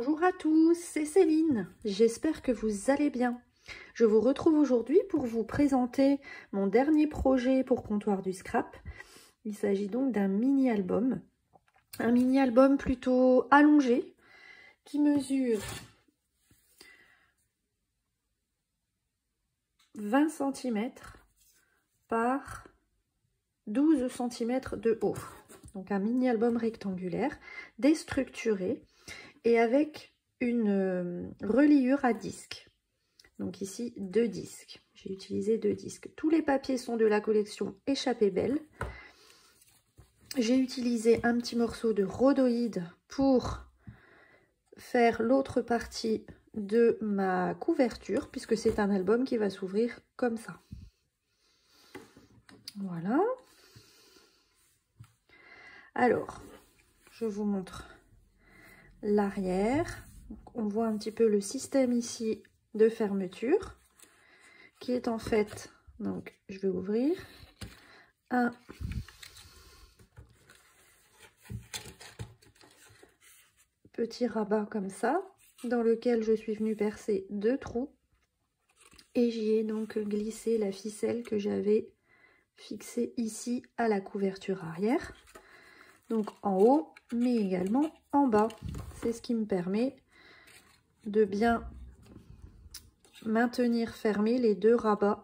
Bonjour à tous, c'est Céline, j'espère que vous allez bien. Je vous retrouve aujourd'hui pour vous présenter mon dernier projet pour Comptoir du Scrap. Il s'agit donc d'un mini-album. Un mini-album plutôt allongé qui mesure 20 cm par 12 cm de haut. Donc un mini-album rectangulaire, déstructuré et avec une reliure à disque. Donc ici, 2 disques. J'ai utilisé 2 disques. Tous les papiers sont de la collection Échappée Belle. J'ai utilisé un petit morceau de rhodoïde pour faire l'autre partie de ma couverture, puisque c'est un album qui va s'ouvrir comme ça. Voilà. Alors, je vous montre l'arrière. On voit un petit peu le système ici de fermeture, qui est en fait, donc je vais ouvrir, un petit rabat comme ça, dans lequel je suis venue percer 2 trous, et j'y ai donc glissé la ficelle que j'avais fixée ici à la couverture arrière, donc en haut, mais également en bas. C'est ce qui me permet de bien maintenir fermés les 2 rabats,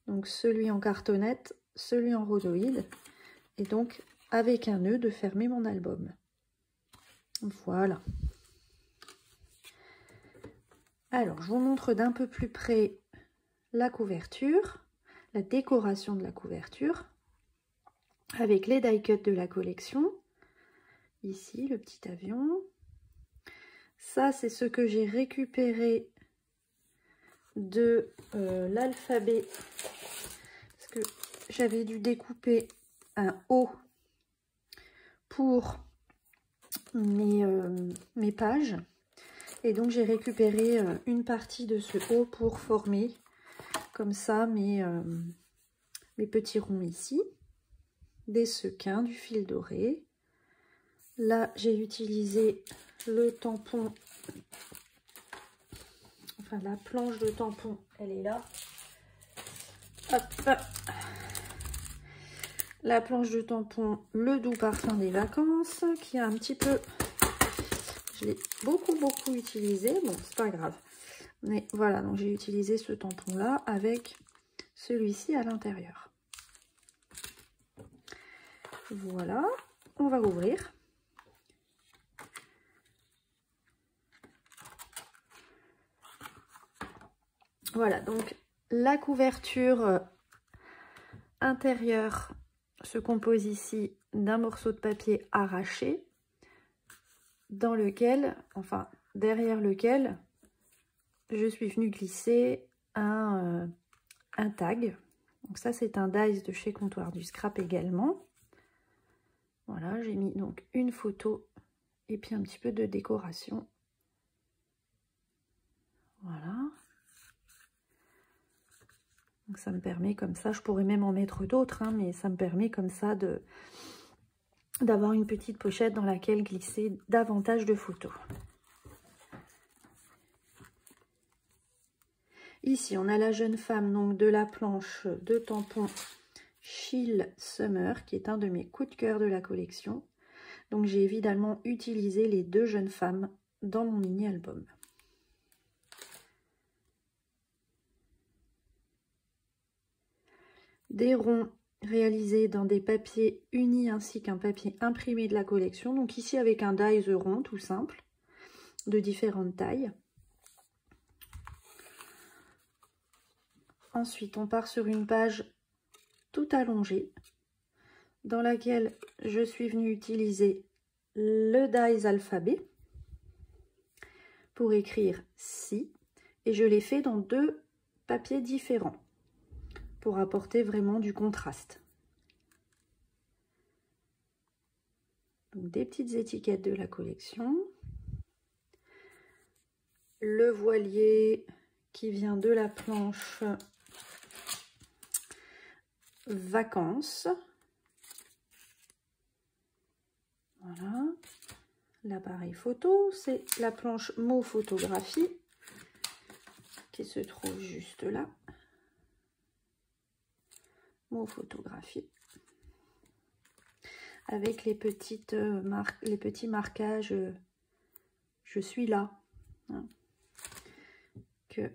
donc celui en cartonnette, celui en rhodoïde, et donc avec un nœud de fermer mon album. Voilà. Alors, je vous montre d'un peu plus près la couverture, la décoration de la couverture, avec les die cuts de la collection. Ici, le petit avion. Ça, c'est ce que j'ai récupéré de l'alphabet, parce que j'avais dû découper un O pour mes pages, et donc j'ai récupéré une partie de ce O pour former comme ça mes petits ronds ici, des sequins, du fil doré. Là j'ai utilisé le tampon, enfin la planche de tampon, elle est là. Hop. La planche de tampon, le doux parfum des vacances, qui a un petit peu, je l'ai beaucoup utilisé, bon c'est pas grave, mais voilà, donc j'ai utilisé ce tampon là avec celui-ci à l'intérieur. Voilà, on va ouvrir. Voilà, donc la couverture intérieure se compose ici d'un morceau de papier arraché, dans lequel, enfin derrière lequel, je suis venue glisser un tag. Donc ça c'est un dies de chez Comptoir du Scrap également. Voilà, j'ai mis donc une photo et puis un petit peu de décoration. Voilà. Donc ça me permet comme ça, je pourrais même en mettre d'autres, hein, mais ça me permet comme ça d'avoir une petite pochette dans laquelle glisser davantage de photos. Ici, on a la jeune femme donc de la planche de tampon Chill Summer, qui est un de mes coups de cœur de la collection. Donc j'ai évidemment utilisé les 2 jeunes femmes dans mon mini-album. Des ronds réalisés dans des papiers unis ainsi qu'un papier imprimé de la collection. Donc ici avec un dies rond tout simple, de différentes tailles. Ensuite, on part sur une page tout allongée, dans laquelle je suis venue utiliser le dies alphabet pour écrire si, et je l'ai fait dans 2 papiers différents pour apporter vraiment du contraste. Donc des petites étiquettes de la collection, le voilier qui vient de la planche vacances, voilà, l'appareil photo, c'est la planche Mo Photographie qui se trouve juste là. Mo Photographie. Avec les petites les petits marquages je suis là, hein, que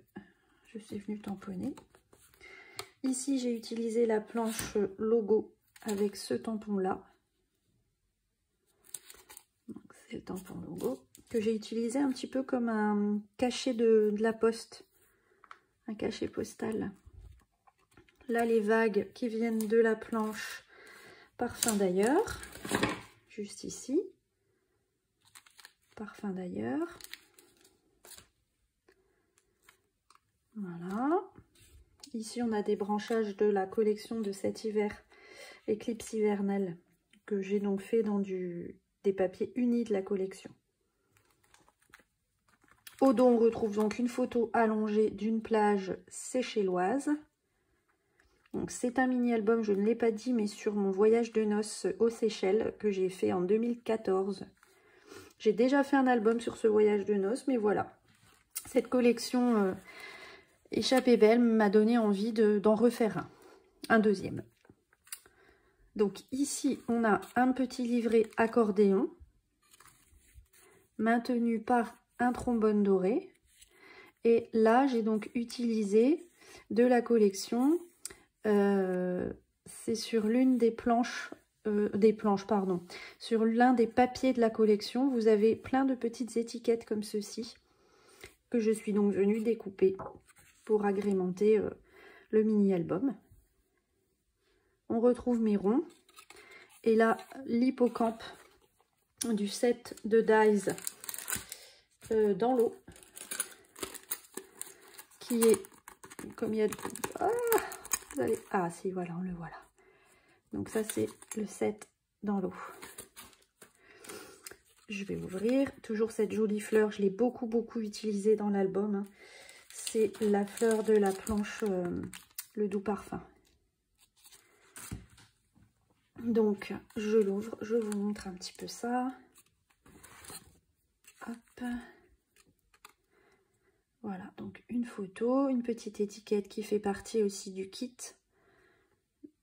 je suis venue tamponner. Ici, j'ai utilisé la planche logo avec ce tampon-là. C'est le tampon logo que j'ai utilisé un petit peu comme un cachet de la poste, un cachet postal. Là, les vagues qui viennent de la planche Parfum d'ailleurs, juste ici. Parfum d'ailleurs. Voilà. Ici, on a des branchages de la collection de cet hiver, Éclipse hivernale, que j'ai donc fait dans des papiers unis de la collection. Au dos, on retrouve donc une photo allongée d'une plage séchelloise. Donc c'est un mini-album, je ne l'ai pas dit, mais sur mon voyage de noces aux Seychelles que j'ai fait en 2014. J'ai déjà fait un album sur ce voyage de noces, mais voilà. Cette collection Échappée belle m'a donné envie d'en refaire un deuxième. Donc ici, on a un petit livret accordéon maintenu par un trombone doré. Et là, j'ai donc utilisé de la collection, c'est sur l'une des planches, sur l'un des papiers de la collection, vous avez plein de petites étiquettes comme ceci, que je suis donc venue découper pour agrémenter le mini-album. On retrouve mes ronds. Et là, l'hippocampe du set de Dies dans l'eau. Qui est, comme il y a... Ah, si, voilà, on le voit là. Donc ça, c'est le set dans l'eau. Je vais ouvrir. Toujours cette jolie fleur. Je l'ai beaucoup utilisée dans l'album. Hein. C'est la fleur de la planche, le doux parfum. Donc, je l'ouvre. Je vous montre un petit peu ça. Hop. Voilà, donc une photo, une petite étiquette qui fait partie aussi du kit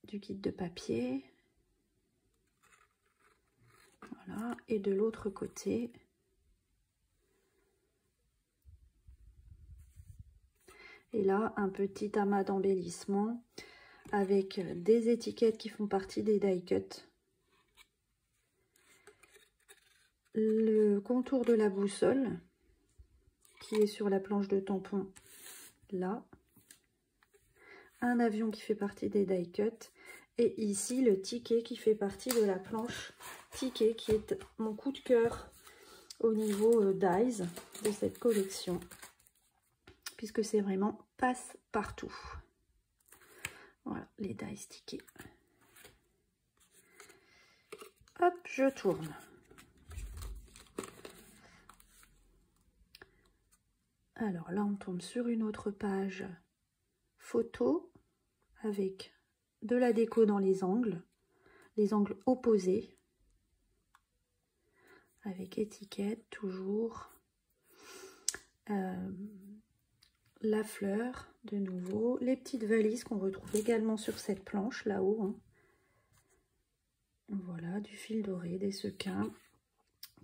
de papier. Voilà, et de l'autre côté, et là, un petit amas d'embellissement avec des étiquettes qui font partie des die cuts. Le contour de la boussole qui est sur la planche de tampon là. Un avion qui fait partie des die cuts. Et ici, le ticket qui fait partie de la planche ticket qui est mon coup de cœur au niveau dies de cette collection. Puisque c'est vraiment passe-partout. Voilà, les dies tickets. Hop, je tourne. Alors là, on tombe sur une autre page photo avec de la déco dans les angles opposés, avec étiquette toujours, la fleur de nouveau, les petites valises qu'on retrouve également sur cette planche là-haut. Hein. Voilà, du fil doré, des sequins,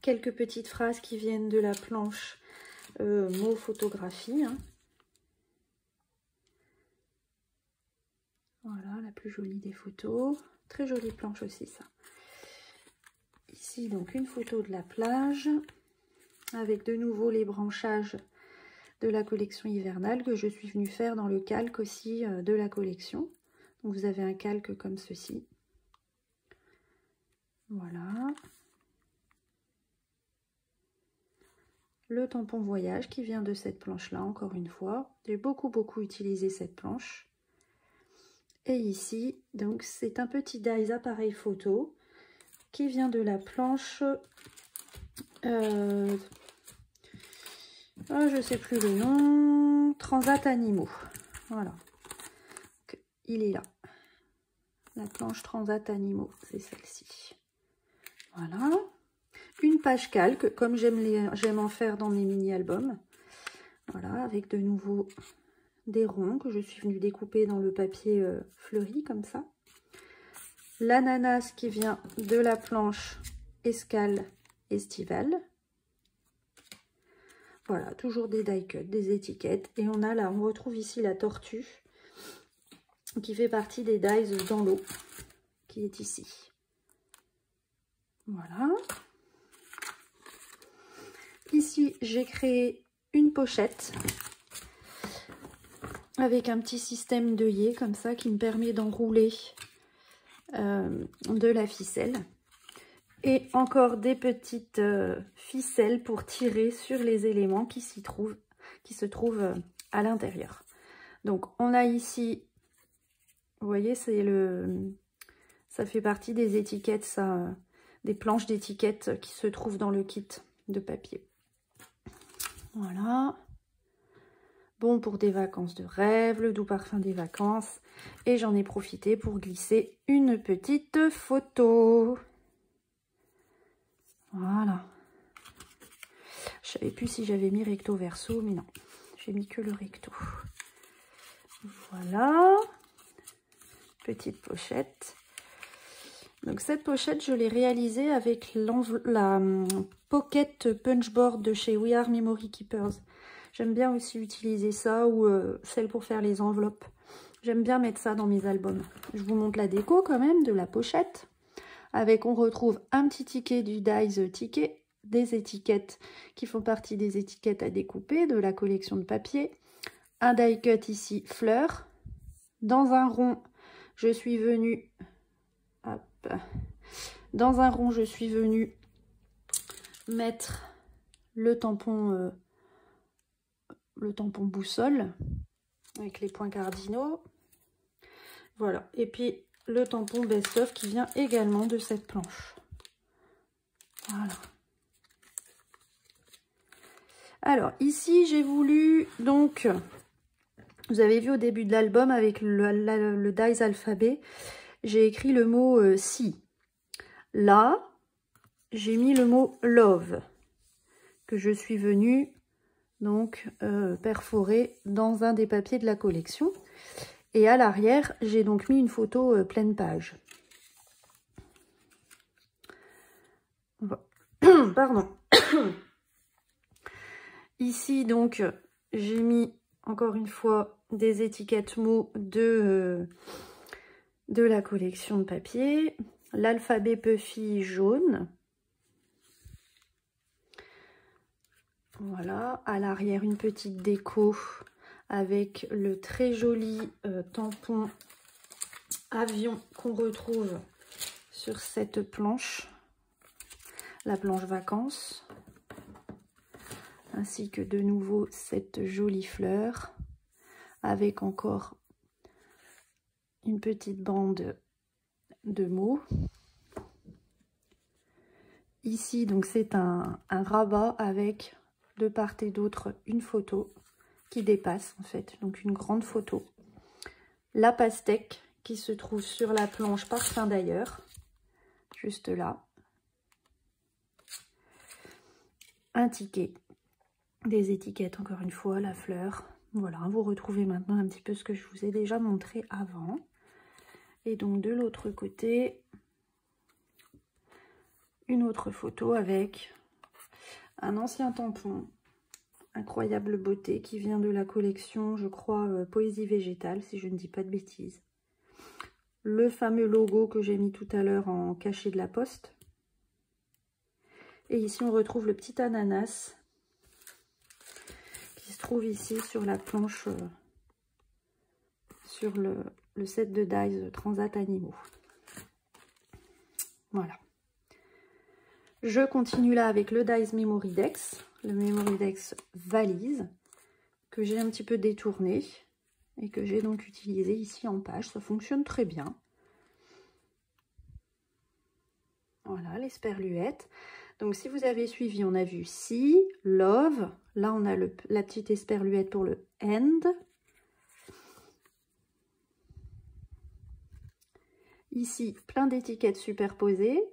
quelques petites phrases qui viennent de la planche Mo Photographie. Hein. Voilà, la plus jolie des photos. Très jolie planche aussi, ça. Ici, donc, une photo de la plage avec de nouveau les branchages de la collection hivernale que je suis venue faire dans le calque aussi de la collection. Donc, vous avez un calque comme ceci. Voilà. Le tampon voyage qui vient de cette planche-là, encore une fois. J'ai beaucoup utilisé cette planche. Et ici, donc, c'est un petit dies appareil photo qui vient de la planche, je ne sais plus le nom, Transat Animaux. Voilà, donc, il est là. La planche Transat Animaux, c'est celle-ci. Voilà. une page calque, comme j'aime en faire dans mes mini-albums. Voilà, avec de nouveau des ronds que je suis venue découper dans le papier fleuri, comme ça. L'ananas qui vient de la planche escale estivale. Voilà, toujours des die cuts, des étiquettes. Et on a là, on retrouve ici la tortue qui fait partie des dies dans l'eau, qui est ici. Voilà. Ici, j'ai créé une pochette avec un petit système d'œillet comme ça qui me permet d'enrouler de la ficelle. Et encore des petites ficelles pour tirer sur les éléments qui se trouvent à l'intérieur. Donc on a ici, vous voyez, ça fait partie des étiquettes, ça, des planches d'étiquettes qui se trouvent dans le kit de papier. Voilà. Bon pour des vacances de rêve, le doux parfum des vacances. Et j'en ai profité pour glisser une petite photo. Voilà. Je savais plus si j'avais mis recto verso, mais non. J'ai mis que le recto. Voilà. Petite pochette. Donc cette pochette, je l'ai réalisée avec la Pocket Punchboard de chez We Are Memory Keepers. J'aime bien aussi utiliser ça ou celle pour faire les enveloppes. J'aime bien mettre ça dans mes albums. Je vous montre la déco quand même de la pochette. Avec, on retrouve un petit ticket du Dies Ticket, des étiquettes qui font partie des étiquettes à découper de la collection de papier. Un die cut ici, fleurs. Dans un rond, je suis venue... Hop. Dans un rond, je suis venue mettre le tampon boussole avec les points cardinaux. Voilà. Et puis le tampon best-of qui vient également de cette planche. Voilà. Alors ici, j'ai voulu donc... Vous avez vu au début de l'album avec le dies alphabet, j'ai écrit le mot si. Là, j'ai mis le mot love que je suis venue donc perforer dans un des papiers de la collection. Et à l'arrière, j'ai donc mis une photo pleine page. Pardon. Ici, donc, j'ai mis encore une fois des étiquettes mots de la collection de papier. L'alphabet Puffy jaune. Voilà, à l'arrière une petite déco avec le très joli tampon avion qu'on retrouve sur cette planche, la planche vacances, ainsi que de nouveau cette jolie fleur avec encore une petite bande de mots. Ici, donc c'est un rabat avec de part et d'autre une photo qui dépasse en fait, donc une grande photo. La pastèque qui se trouve sur la planche parfum d'ailleurs, juste là. Un ticket, des étiquettes encore une fois, la fleur. Voilà, vous retrouvez maintenant un petit peu ce que je vous ai déjà montré avant. Et donc de l'autre côté, une autre photo avec un ancien tampon, incroyable beauté, qui vient de la collection, je crois, Poésie végétale, si je ne dis pas de bêtises. Le fameux logo que j'ai mis tout à l'heure en cachet de la poste. Et ici, on retrouve le petit ananas qui se trouve ici sur la planche, sur le set de dies Transat Animaux. Voilà. Je continue là avec le dies Memory Dex, le Memory Dex valise, que j'ai un petit peu détourné et que j'ai donc utilisé ici en page. Ça fonctionne très bien. Voilà, les sperluettes. Donc, si vous avez suivi, on a vu si, love. Là, on a la petite esperluette pour le end. Ici, plein d'étiquettes superposées.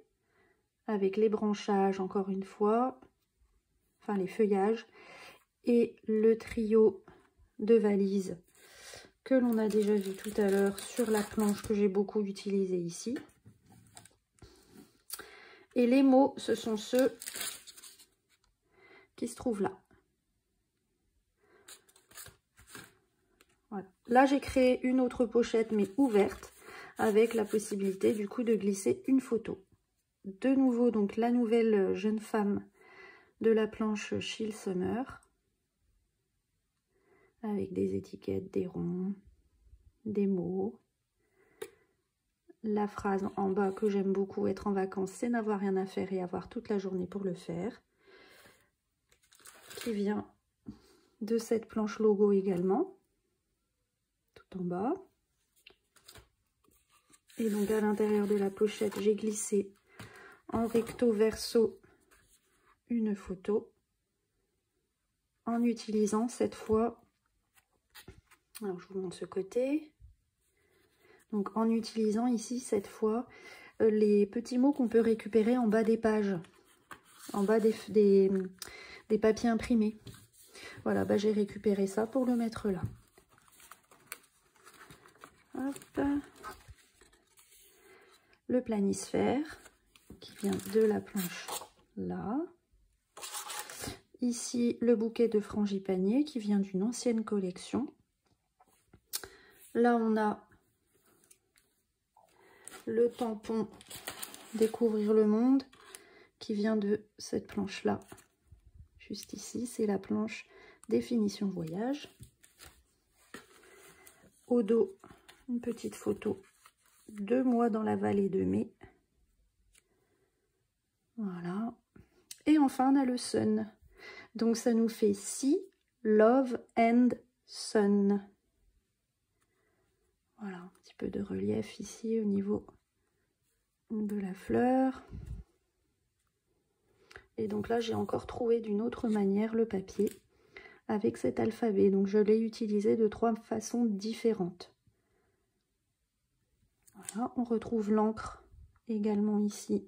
avec les branchages encore une fois, enfin les feuillages, et le trio de valises que l'on a déjà vu tout à l'heure sur la planche que j'ai beaucoup utilisé ici. Et les mots, ce sont ceux qui se trouvent là. Voilà. Là, j'ai créé une autre pochette, mais ouverte, avec la possibilité du coup de glisser une photo. De nouveau, donc la nouvelle jeune femme de la planche Chill Summer, avec des étiquettes, des ronds, des mots. La phrase en bas que j'aime beaucoup, être en vacances, c'est n'avoir rien à faire et avoir toute la journée pour le faire, qui vient de cette planche logo également, tout en bas. Et donc à l'intérieur de la pochette, j'ai glissé en recto verso une photo en utilisant cette fois, alors je vous montre ce côté, donc en utilisant ici cette fois les petits mots qu'on peut récupérer en bas des pages, en bas des papiers imprimés. Voilà, bah, j'ai récupéré ça pour le mettre là. Hop. Le planisphère qui vient de la planche là. Ici, le bouquet de frangipanier qui vient d'une ancienne collection. Là, on a le tampon Découvrir le monde qui vient de cette planche-là. Juste ici, c'est la planche Définition voyage. Au dos, une petite photo de moi dans la vallée de mai. Voilà. Et enfin, on a le sun. Donc, ça nous fait Sea, Love and Sun. Voilà, un petit peu de relief ici au niveau de la fleur. Et donc là, j'ai encore trouvé d'une autre manière le papier avec cet alphabet. Donc, je l'ai utilisé de 3 façons différentes. Voilà, on retrouve l'encre également ici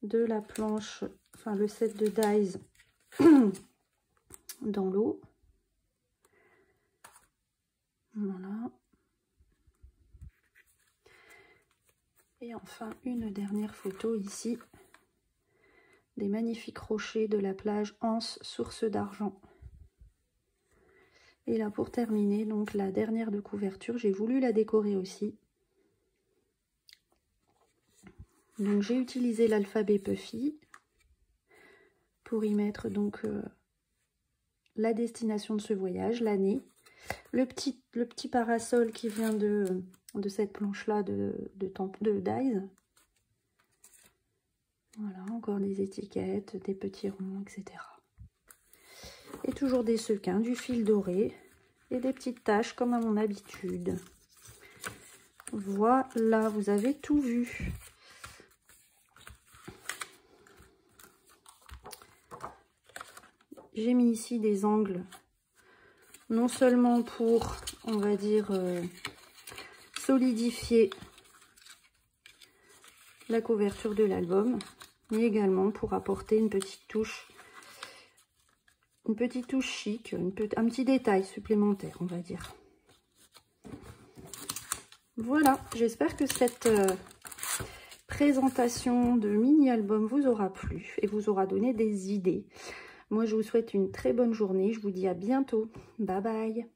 de la planche, enfin le set de dies dans l'eau. Voilà. Et enfin, une dernière photo ici des magnifiques rochers de la plage Anse, source d'argent. Et là, pour terminer, donc la dernière de couverture, j'ai voulu la décorer aussi. Donc, j'ai utilisé l'alphabet Puffy pour y mettre donc la destination de ce voyage, l'année. Le petit parasol qui vient de cette planche-là de dies. Voilà, encore des étiquettes, des petits ronds, etc. Et toujours des sequins, du fil doré et des petites taches comme à mon habitude. Voilà, vous avez tout vu. J'ai mis ici des angles, non seulement pour, on va dire, solidifier la couverture de l'album, mais également pour apporter une petite touche chic, un petit détail supplémentaire, on va dire. Voilà, j'espère que cette présentation de mini-album vous aura plu et vous aura donné des idées. Moi, je vous souhaite une très bonne journée. Je vous dis à bientôt. Bye bye.